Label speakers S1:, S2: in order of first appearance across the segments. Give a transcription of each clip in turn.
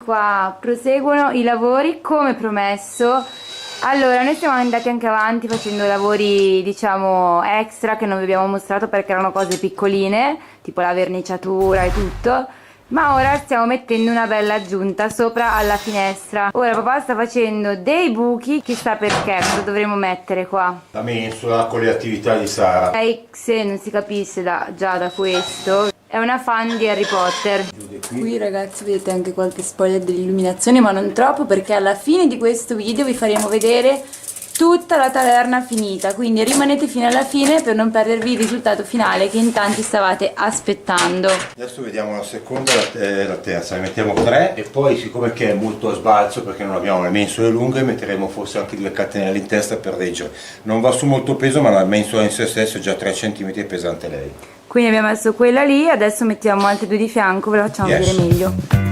S1: qua, proseguono i lavori come promesso. Allora, noi siamo andati anche avanti facendo lavori, diciamo, extra che non vi abbiamo mostrato perché erano cose piccoline, tipo la verniciatura e tutto. Ma ora stiamo mettendo una bella aggiunta sopra alla finestra. Ora papà sta facendo dei buchi, chissà perché, cosa dovremo mettere qua?
S2: La mensola con le attività di Sara.
S1: Lei, se non si capisce già da questo, è una fan di Harry Potter. Qui ragazzi vedete anche qualche spoiler dell'illuminazione, ma non troppo, perché alla fine di questo video vi faremo vedere tutta la taverna finita, quindi rimanete fino alla fine per non perdervi il risultato finale che in tanti stavate aspettando.
S2: Adesso vediamo la seconda e la terza, ne mettiamo 3 e poi, siccome che è molto a sbalzo perché non abbiamo le mensole lunghe, metteremo forse anche 2 catenelle in testa per reggere. Non va su molto peso, ma la mensola in se stessa è già 3 cm pesante lei.
S1: Quindi abbiamo messo quella lì, adesso mettiamo altre 2 di fianco, ve la facciamo vedere meglio.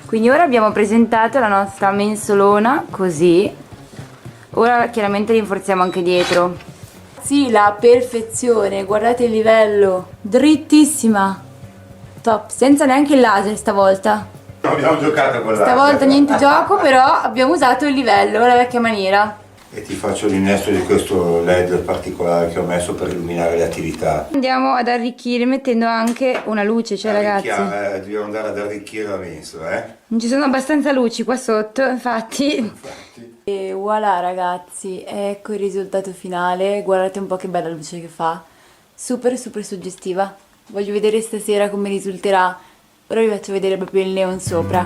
S1: Quindi ora abbiamo presentato la nostra mensolona così. Ora chiaramente rinforziamo anche dietro. Sì, la perfezione, guardate il livello, drittissima, top, senza neanche il laser stavolta.
S2: Non abbiamo giocato con l'altro.
S1: Stavolta niente gioco, però abbiamo usato il livello, alla vecchia maniera.
S2: E ti faccio l'innesto di questo LED particolare che ho messo per illuminare le attività.
S1: Andiamo ad arricchire mettendo anche una luce, cioè ragazzi.
S2: Dobbiamo andare ad arricchire la mensola,
S1: Non ci sono abbastanza luci qua sotto, infatti. E voilà ragazzi, ecco il risultato finale, guardate un po' che bella luce che fa, super suggestiva. Voglio vedere stasera come risulterà, ora vi faccio vedere proprio il neon sopra.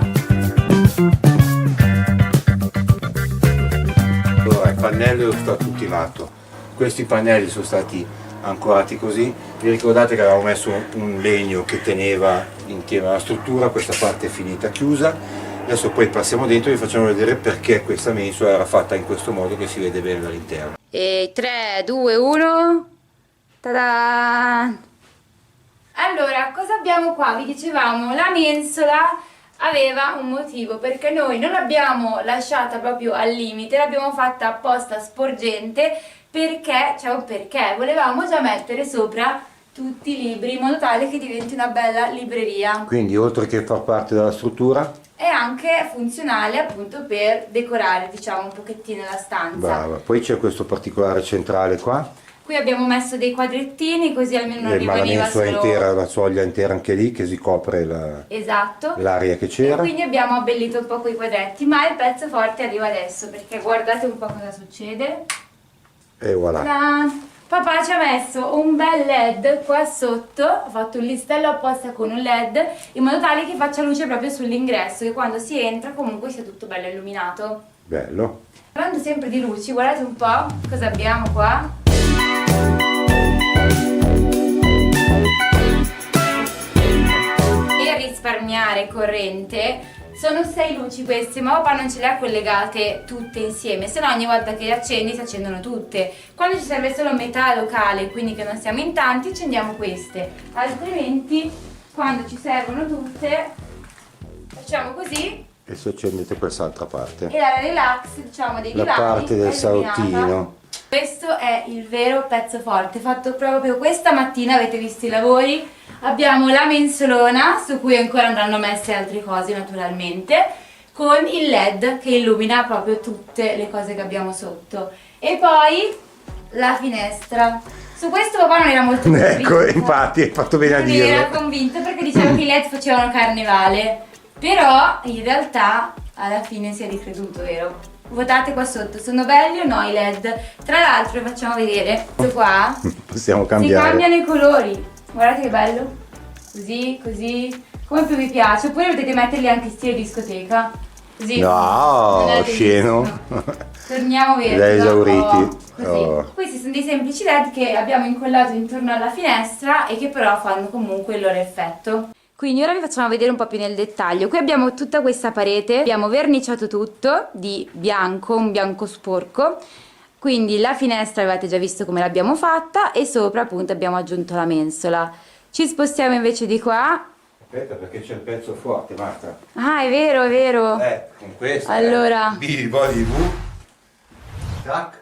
S2: Allora, il pannello sta tutti lato. Questi pannelli sono stati ancorati così. Vi ricordate che avevamo messo un legno che teneva insieme la struttura, questa parte è finita chiusa. Adesso poi passiamo dentro e vi facciamo vedere perché questa mensola era fatta in questo modo che si vede bene dall'interno.
S1: E 3, 2, 1, tada! Allora, cosa abbiamo qua? Vi dicevamo, la mensola aveva un motivo, perché noi non l'abbiamo lasciata proprio al limite, l'abbiamo fatta apposta sporgente, perché, cioè un perché, volevamo già mettere sopra tutti i libri in modo tale che diventi una bella libreria.
S2: Quindi oltre che far parte della struttura
S1: è anche funzionale appunto per decorare, diciamo, un pochettino la stanza.
S2: brava. Poi c'è questo particolare centrale qua.
S1: Qui abbiamo messo dei quadrettini così almeno non
S2: Ma la
S1: rimaneva
S2: mensola
S1: solo...
S2: intera, la soglia intera anche lì che si copre
S1: Esatto.
S2: l'aria che
S1: E
S2: c'era.
S1: quindi abbiamo abbellito un po' quei quadretti, ma il pezzo forte arriva adesso, perché guardate un po' cosa succede.
S2: E voilà.
S1: Ta-da! Papà ci ha messo un bel LED qua sotto, ha fatto un listello apposta con un LED, in modo tale che faccia luce proprio sull'ingresso, che quando si entra comunque sia tutto bello illuminato.
S2: Bello.
S1: Parlando sempre di luci, guardate un po' cosa abbiamo qua. Per risparmiare corrente sono 6 luci queste, ma papà non ce le ha collegate tutte insieme, se no ogni volta che le accendi si accendono tutte. Quando ci serve solo metà locale, quindi che non siamo in tanti, accendiamo queste, altrimenti quando ci servono tutte facciamo così.
S2: E se accendete quest'altra parte.
S1: E la relax, diciamo, dei
S2: La
S1: divani
S2: parte del
S1: è illuminata.
S2: salottino.
S1: Questo è il vero pezzo forte, fatto proprio questa mattina, avete visto i lavori. Abbiamo la mensolona, su cui ancora andranno messe altre cose naturalmente, con il LED che illumina proprio tutte le cose che abbiamo sotto. E poi la finestra. Su questo papà non era molto convinto.
S2: Ecco, infatti, hai fatto bene a
S1: Non
S2: dirlo.
S1: era convinto perché diceva che i LED facevano carnevale. Però in realtà alla fine si è ricreduto, vero? Votate qua sotto, sono belli o no i LED? Tra l'altro vi facciamo vedere, questo qua
S2: Possiamo
S1: si
S2: cambiare.
S1: cambiano i colori. Guardate che bello. Così, così, come più vi piace, oppure potete metterli anche in stile discoteca. Così.
S2: No,
S1: Non è
S2: sceno.
S1: Torniamo verdi.
S2: Li hai esauriti.
S1: Così.
S2: Oh.
S1: Questi sono dei semplici LED che abbiamo incollato intorno alla finestra e che però fanno comunque il loro effetto. Quindi ora vi facciamo vedere un po' più nel dettaglio. Qui abbiamo tutta questa parete, abbiamo verniciato tutto di bianco, un bianco sporco. Quindi la finestra avete già visto come l'abbiamo fatta e sopra appunto abbiamo aggiunto la mensola. Ci spostiamo invece di qua.
S2: Aspetta, perché c'è il pezzo forte, Marta.
S1: Ah, è vero, è vero.
S2: Con questo.
S1: Allora.
S2: Body V. Tac.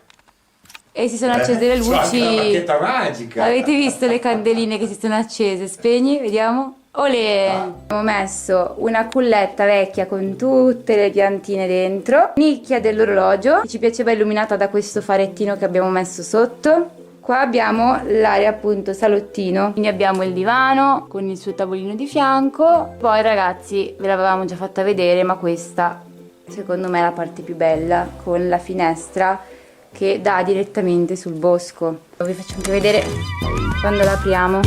S1: E si sono accese le
S2: C'ho anche la
S1: luci.
S2: bacchetta magica.
S1: Avete visto le candeline che si sono accese? Spegni, vediamo. Olè! Abbiamo messo una culletta vecchia con tutte le piantine dentro, nicchia dell'orologio, che ci piaceva illuminata da questo farettino che abbiamo messo sotto. Qua abbiamo l'area appunto salottino, quindi abbiamo il divano con il suo tavolino di fianco. Poi ragazzi, ve l'avevamo già fatta vedere, ma questa secondo me è la parte più bella, con la finestra che dà direttamente sul bosco. Vi faccio anche vedere quando l'apriamo.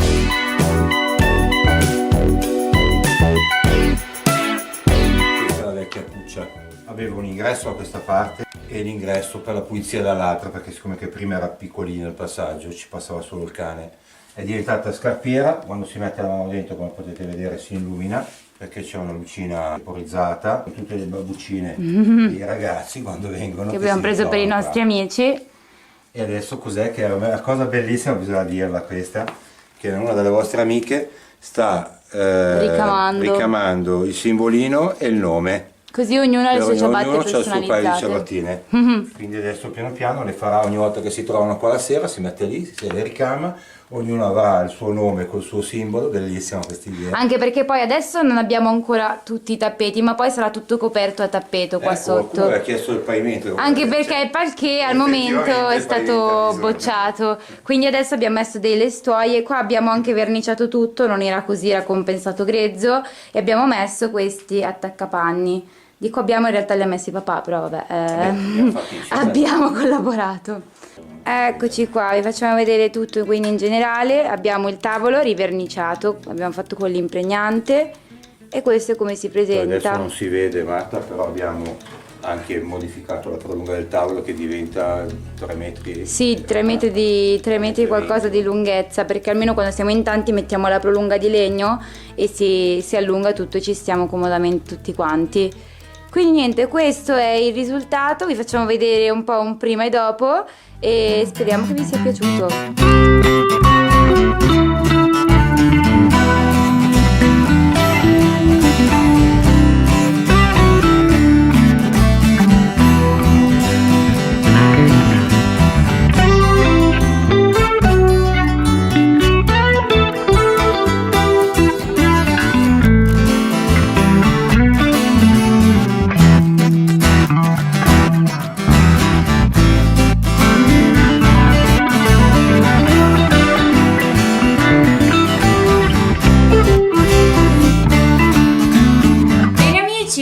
S2: Questa è la vecchia cuccia. Aveva un ingresso da questa parte e l'ingresso per la pulizia dall'altra, perché siccome che prima era piccolino il passaggio, ci passava solo il cane. È diventata scarpiera, quando si mette la mano dentro, come potete vedere, si illumina, perché c'è una lucina temporizzata, con tutte le babbuccine dei ragazzi quando vengono.
S1: Che abbiamo
S2: si
S1: preso per i
S2: ritrovano
S1: nostri
S2: qua.
S1: amici.
S2: E adesso cos'è che è una cosa bellissima, bisogna dirla questa, che una delle vostre amiche sta ricamando il simbolino e il nome.
S1: Così ognuno ha le sue ciabatte
S2: Ognuno ha il suo paio di
S1: personalizzate.
S2: ciabattine. Quindi adesso piano piano le farà ogni volta che si trovano qua la sera, si mette lì, se le ricama, ognuno avrà il suo nome col suo simbolo, bellissima questa idea.
S1: Anche perché poi adesso non abbiamo ancora tutti i tappeti, ma poi sarà tutto coperto a tappeto qua sotto.
S2: Qualcuno aveva chiesto il pavimento.
S1: Anche perché il parquet al momento è
S2: Effettivamente
S1: stato
S2: il pavimento ha
S1: bocciato, quindi adesso abbiamo messo delle stuoie, qua abbiamo anche verniciato tutto, non era così, era compensato grezzo, e abbiamo messo questi attaccapanni. Di qua abbiamo, in realtà li ha messi papà, però vabbè, abbiamo collaborato. Eccoci qua, vi facciamo vedere tutto, quindi in generale abbiamo il tavolo riverniciato, l'abbiamo fatto con l'impregnante e questo è come si presenta.
S2: Adesso non si vede, Marta, però abbiamo anche modificato la prolunga del tavolo che diventa 3 metri.
S1: Sì, 3 metri qualcosa di lunghezza, perché almeno quando siamo in tanti mettiamo la prolunga di legno e si allunga tutto e ci stiamo comodamente tutti quanti. Quindi niente, questo è il risultato, vi facciamo vedere un po' un prima e dopo e speriamo che vi sia piaciuto.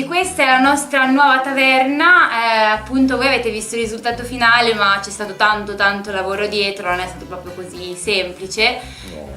S1: Questa è la nostra nuova taverna, appunto voi avete visto il risultato finale, ma c'è stato tanto lavoro dietro, non è stato proprio così semplice,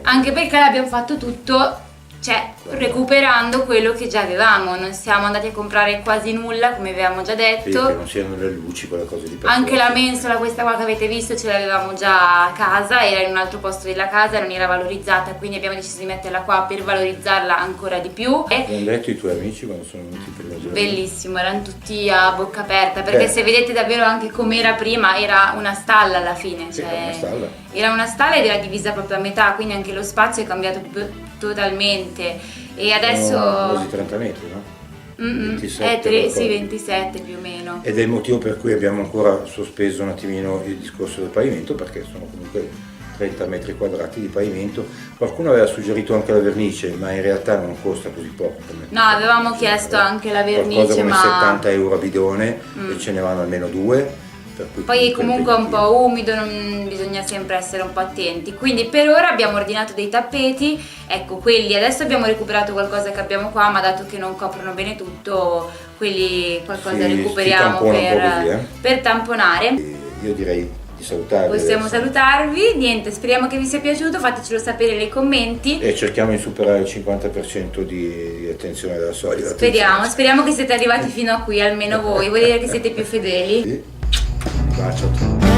S1: anche perché l'abbiamo fatto tutto, cioè recuperando quello che già avevamo, non siamo andati a comprare quasi nulla, come avevamo già detto.
S2: Sì, che non siano le luci, quelle cose di
S1: anche la mensola, questa qua che avete visto, ce l'avevamo già a casa, era in un altro posto della casa, non era valorizzata, quindi abbiamo deciso di metterla qua per valorizzarla ancora di più.
S2: Abbiamo detto i tuoi amici quando sono venuti per la giornata.
S1: Bellissimo, erano tutti a bocca aperta, perché se vedete davvero anche com'era prima, era una stalla alla fine,
S2: Sì,
S1: cioè,
S2: una stalla.
S1: era una stalla ed era divisa proprio a metà, quindi anche lo spazio è cambiato totalmente. E adesso
S2: quasi 30 metri, no? 27,
S1: sì, 27 più o meno.
S2: Ed è il motivo per cui abbiamo ancora sospeso un attimino il discorso del pavimento, perché sono comunque 30 metri quadrati di pavimento. Qualcuno aveva suggerito anche la vernice, ma in realtà non costa così poco.
S1: No, avevamo chiesto anche la vernice,
S2: qualcosa come
S1: ma
S2: 70 euro a bidone e ce ne vanno almeno 2. Per cui
S1: poi comunque è un po' umido, bisogna sempre essere un po' attenti. Quindi per ora abbiamo ordinato dei tappeti, ecco quelli, adesso abbiamo recuperato qualcosa che abbiamo qua, ma dato che non coprono bene tutto, quelli qualcosa recuperiamo per tamponare.
S2: Io direi salutarvi.
S1: Possiamo
S2: adesso.
S1: salutarvi, niente, speriamo che vi sia piaciuto, fatecelo sapere nei commenti.
S2: E cerchiamo di superare il 50% di attenzione della soglia.
S1: Speriamo che siete arrivati fino a qui, almeno voi, vuol dire che siete più fedeli.
S2: Sì. Un bacio a tutti.